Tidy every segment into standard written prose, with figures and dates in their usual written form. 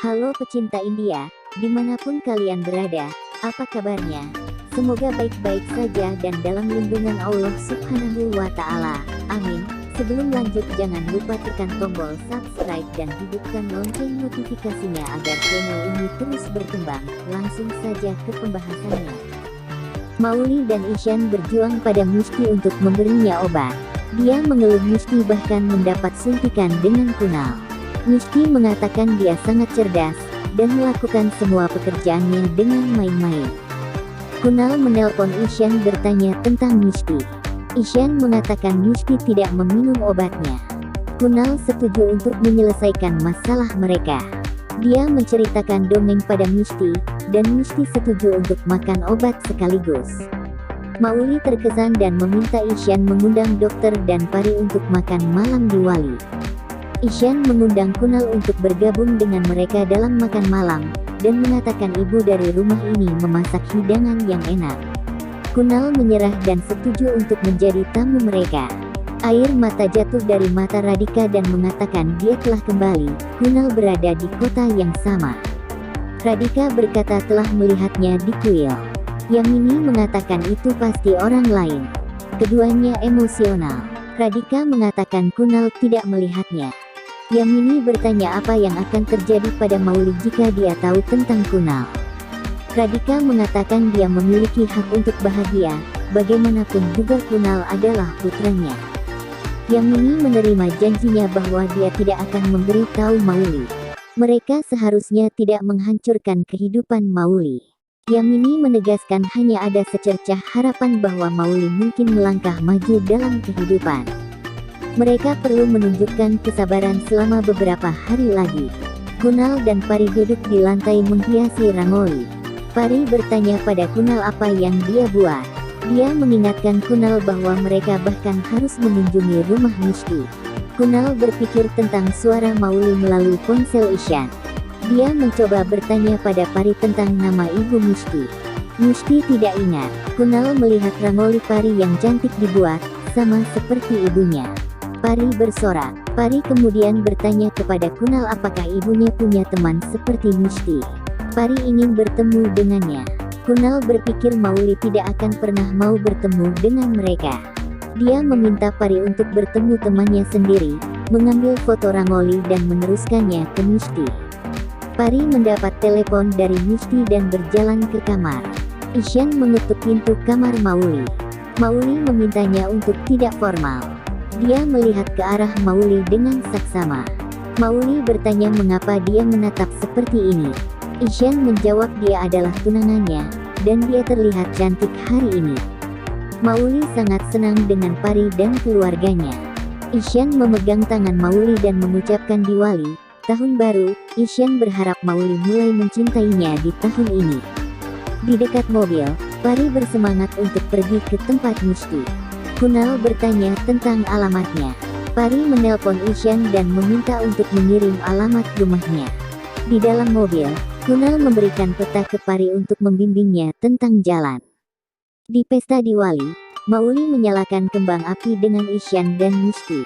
Halo pecinta India, dimanapun kalian berada, apa kabarnya? Semoga baik-baik saja dan dalam lindungan Allah Subhanahu wa Ta'ala. Amin. Sebelum lanjut, jangan lupa tekan tombol subscribe dan hidupkan lonceng notifikasinya agar channel ini terus berkembang. Langsung saja ke pembahasannya. Mauli dan Ishan berjuang pada Musti untuk memberinya obat. Dia mengeluh Musti bahkan mendapat suntikan dengan Kunal. Musti mengatakan dia sangat cerdas, dan melakukan semua pekerjaannya dengan main-main. Kunal menelpon Ishan bertanya tentang Musti. Ishan mengatakan Musti tidak meminum obatnya. Kunal setuju untuk menyelesaikan masalah mereka. Dia menceritakan dongeng pada Musti, dan Musti setuju untuk makan obat sekaligus. Mauli terkesan dan meminta Ishan mengundang dokter dan Pari untuk makan malam di Wali. Ishan mengundang Kunal untuk bergabung dengan mereka dalam makan malam, dan mengatakan ibu dari rumah ini memasak hidangan yang enak. Kunal menyerah dan setuju untuk menjadi tamu mereka. Air mata jatuh dari mata Radhika dan mengatakan dia telah kembali. Kunal berada di kota yang sama. Radhika berkata telah melihatnya di kuil. Yamini mengatakan itu pasti orang lain. Keduanya emosional. Radhika mengatakan Kunal tidak melihatnya. Yamini bertanya apa yang akan terjadi pada Mauli jika dia tahu tentang Kunal. Radhika mengatakan dia memiliki hak untuk bahagia, bagaimanapun juga Kunal adalah putranya. Yamini menerima janjinya bahwa dia tidak akan memberi tahu Mauli. Mereka seharusnya tidak menghancurkan kehidupan Mauli. Yamini menegaskan hanya ada secercah harapan bahwa Mauli mungkin melangkah maju dalam kehidupan. Mereka perlu menunjukkan kesabaran selama beberapa hari lagi. Kunal dan Pari duduk di lantai menghiasi rangoli. Pari bertanya pada Kunal apa yang dia buat. Dia mengingatkan Kunal bahwa mereka bahkan harus mengunjungi rumah Musti. Kunal berpikir tentang suara Mauli melalui ponsel Ishan. Dia mencoba bertanya pada Pari tentang nama ibu Musti. Musti tidak ingat. Kunal melihat rangoli Pari yang cantik dibuat, sama seperti ibunya. Pari bersorak. Pari kemudian bertanya kepada Kunal apakah ibunya punya teman seperti Musti. Pari ingin bertemu dengannya. Kunal berpikir Mauli tidak akan pernah mau bertemu dengan mereka. Dia meminta Pari untuk bertemu temannya sendiri, mengambil foto rangoli dan meneruskannya ke Musti. Pari mendapat telepon dari Musti dan berjalan ke kamar. Ishan mengetuk pintu kamar Mauli. Mauli memintanya untuk tidak formal. Dia melihat ke arah Mauli dengan saksama. Mauli bertanya mengapa dia menatap seperti ini. Ishan menjawab dia adalah tunangannya, dan dia terlihat cantik hari ini. Mauli sangat senang dengan Pari dan keluarganya. Ishan memegang tangan Mauli dan mengucapkan Diwali, tahun baru. Ishan berharap Mauli mulai mencintainya di tahun ini. Di dekat mobil, Pari bersemangat untuk pergi ke tempat Musti. Kunal bertanya tentang alamatnya. Pari menelpon Ishan dan meminta untuk mengirim alamat rumahnya. Di dalam mobil, Kunal memberikan peta ke Pari untuk membimbingnya tentang jalan. Di pesta Diwali, Mauli menyalakan kembang api dengan Ishan dan Musti.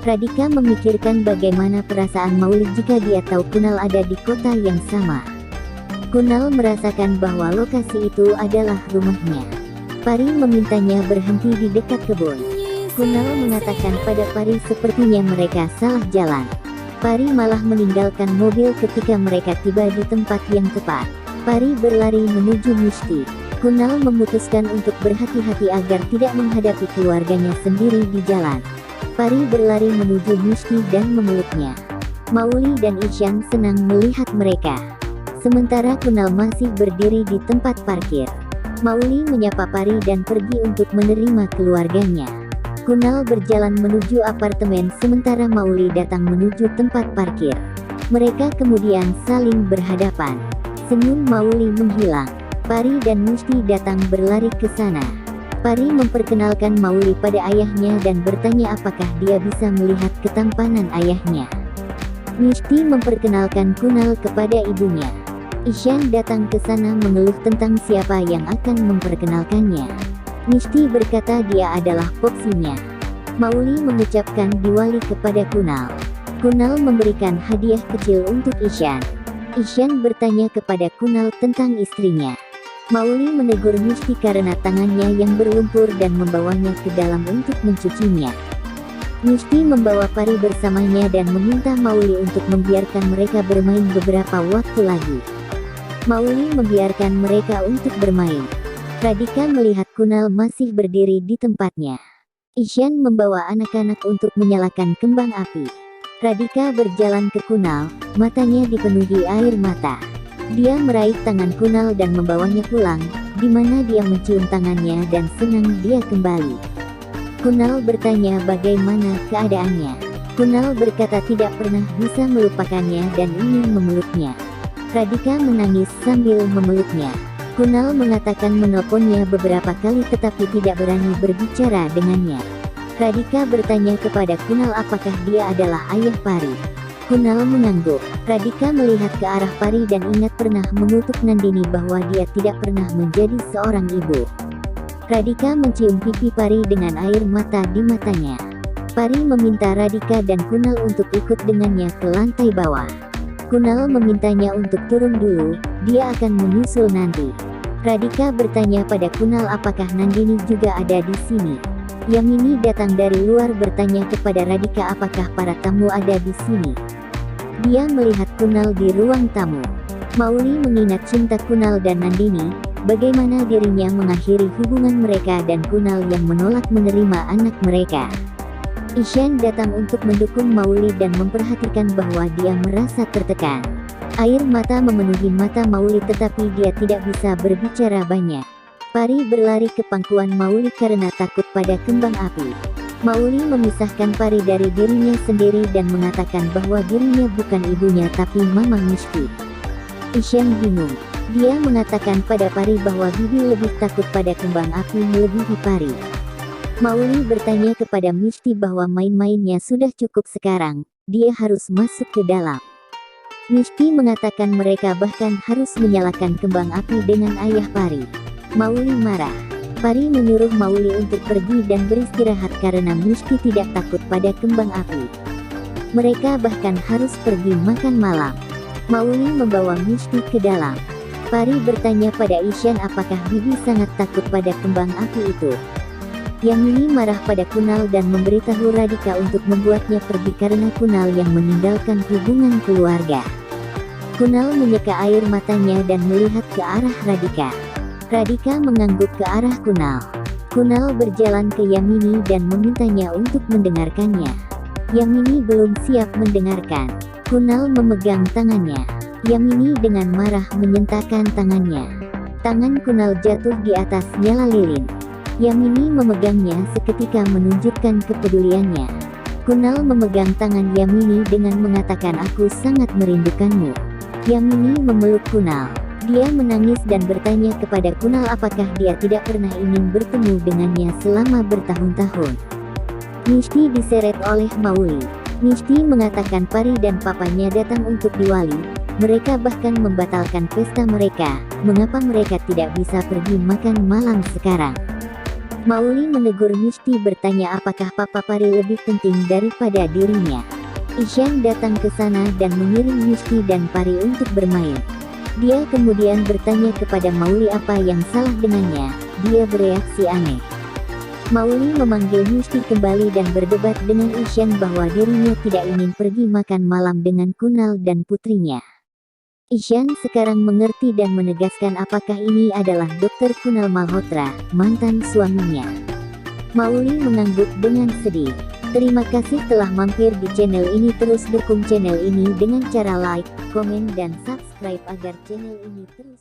Radhika memikirkan bagaimana perasaan Mauli jika dia tahu Kunal ada di kota yang sama. Kunal merasakan bahwa lokasi itu adalah rumahnya. Pari memintanya berhenti di dekat kebun. Kunal mengatakan pada Pari sepertinya mereka salah jalan. Pari malah meninggalkan mobil ketika mereka tiba di tempat yang tepat. Pari berlari menuju Musti. Kunal memutuskan untuk berhati-hati agar tidak menghadapi keluarganya sendiri di jalan. Pari berlari menuju Musti dan memeluknya. Mauli dan Ishan senang melihat mereka. Sementara Kunal masih berdiri di tempat parkir. Mauli menyapa Pari dan pergi untuk menerima keluarganya. Kunal berjalan menuju apartemen sementara Mauli datang menuju tempat parkir. Mereka kemudian saling berhadapan. Senyum Mauli menghilang. Pari dan Musti datang berlari ke sana. Pari memperkenalkan Mauli pada ayahnya dan bertanya apakah dia bisa melihat ketampanan ayahnya. Musti memperkenalkan Kunal kepada ibunya. Ishan datang ke sana mengeluh tentang siapa yang akan memperkenalkannya. Musti berkata dia adalah Poksinya. Mauli mengucapkan Diwali kepada Kunal. Kunal memberikan hadiah kecil untuk Ishan. Ishan bertanya kepada Kunal tentang istrinya. Mauli menegur Misty karena tangannya yang berlumpur dan membawanya ke dalam untuk mencucinya. Misty membawa Pari bersamanya dan meminta Mauli untuk membiarkan mereka bermain beberapa waktu lagi. Mauli membiarkan mereka untuk bermain. Radhika melihat Kunal masih berdiri di tempatnya. Ishan membawa anak-anak untuk menyalakan kembang api. Radhika berjalan ke Kunal, matanya dipenuhi air mata. Dia meraih tangan Kunal dan membawanya pulang, di mana dia mencium tangannya dan senang dia kembali. Kunal bertanya bagaimana keadaannya. Kunal berkata tidak pernah bisa melupakannya dan ingin memeluknya. Radhika menangis sambil memeluknya. Kunal mengatakan menelponnya beberapa kali tetapi tidak berani berbicara dengannya. Radhika bertanya kepada Kunal apakah dia adalah ayah Pari. Kunal mengangguk. Radhika melihat ke arah Pari dan ingat pernah mengutuk Nandini bahwa dia tidak pernah menjadi seorang ibu. Radhika mencium pipi Pari dengan air mata di matanya. Pari meminta Radhika dan Kunal untuk ikut dengannya ke lantai bawah. Kunal memintanya untuk turun dulu, dia akan menyusul nanti. Radhika bertanya pada Kunal apakah Nandini juga ada di sini. Yamini datang dari luar bertanya kepada Radhika apakah para tamu ada di sini. Dia melihat Kunal di ruang tamu. Mauli mengingat cinta Kunal dan Nandini, bagaimana dirinya mengakhiri hubungan mereka dan Kunal yang menolak menerima anak mereka. Ishan datang untuk mendukung Mauli dan memperhatikan bahwa dia merasa tertekan. Air mata memenuhi mata Mauli tetapi dia tidak bisa berbicara banyak. Pari berlari ke pangkuan Mauli karena takut pada kembang api. Mauli memisahkan Pari dari dirinya sendiri dan mengatakan bahwa dirinya bukan ibunya tapi Mama Misty. Ishan bingung. Dia mengatakan pada Pari bahwa Bibi lebih takut pada kembang api melebihi Pari. Mauli bertanya kepada Misty bahwa main-mainnya sudah cukup sekarang, dia harus masuk ke dalam. Misty mengatakan mereka bahkan harus menyalakan kembang api dengan ayah Pari. Mauli marah. Pari menyuruh Mauli untuk pergi dan beristirahat karena Misty tidak takut pada kembang api. Mereka bahkan harus pergi makan malam. Mauli membawa Misty ke dalam. Pari bertanya pada Ishan apakah Bibi sangat takut pada kembang api itu. Yamini marah pada Kunal dan memberitahu Radhika untuk membuatnya pergi karena Kunal yang meninggalkan hubungan keluarga. Kunal menyeka air matanya dan melihat ke arah Radhika. Radhika mengangguk ke arah Kunal. Kunal berjalan ke Yamini dan memintanya untuk mendengarkannya. Yamini belum siap mendengarkan. Kunal memegang tangannya. Yamini dengan marah menyentakkan tangannya. Tangan Kunal jatuh di atas nyala lilin. Yamini memegangnya seketika menunjukkan kepeduliannya. Kunal memegang tangan Yamini dengan mengatakan aku sangat merindukanmu. Yamini memeluk Kunal. Dia menangis dan bertanya kepada Kunal apakah dia tidak pernah ingin bertemu dengannya selama bertahun-tahun. Misty diseret oleh Mauli. Misty mengatakan Pari dan papanya datang untuk Diwali. Mereka bahkan membatalkan pesta mereka. Mengapa mereka tidak bisa pergi makan malam sekarang? Mauli menegur Misty bertanya apakah Papa Pari lebih penting daripada dirinya. Ishan datang ke sana dan mengirim Misty dan Pari untuk bermain. Dia kemudian bertanya kepada Mauli apa yang salah dengannya. Dia bereaksi aneh. Mauli memanggil Misty kembali dan berdebat dengan Ishan bahwa dirinya tidak ingin pergi makan malam dengan Kunal dan putrinya. Ishan sekarang mengerti dan menegaskan apakah ini adalah Dr. Kunal Malhotra, mantan suaminya. Mauli mengangguk dengan sedih. Terima kasih telah mampir di channel ini. Terus dukung channel ini dengan cara like, komen dan subscribe agar channel ini terus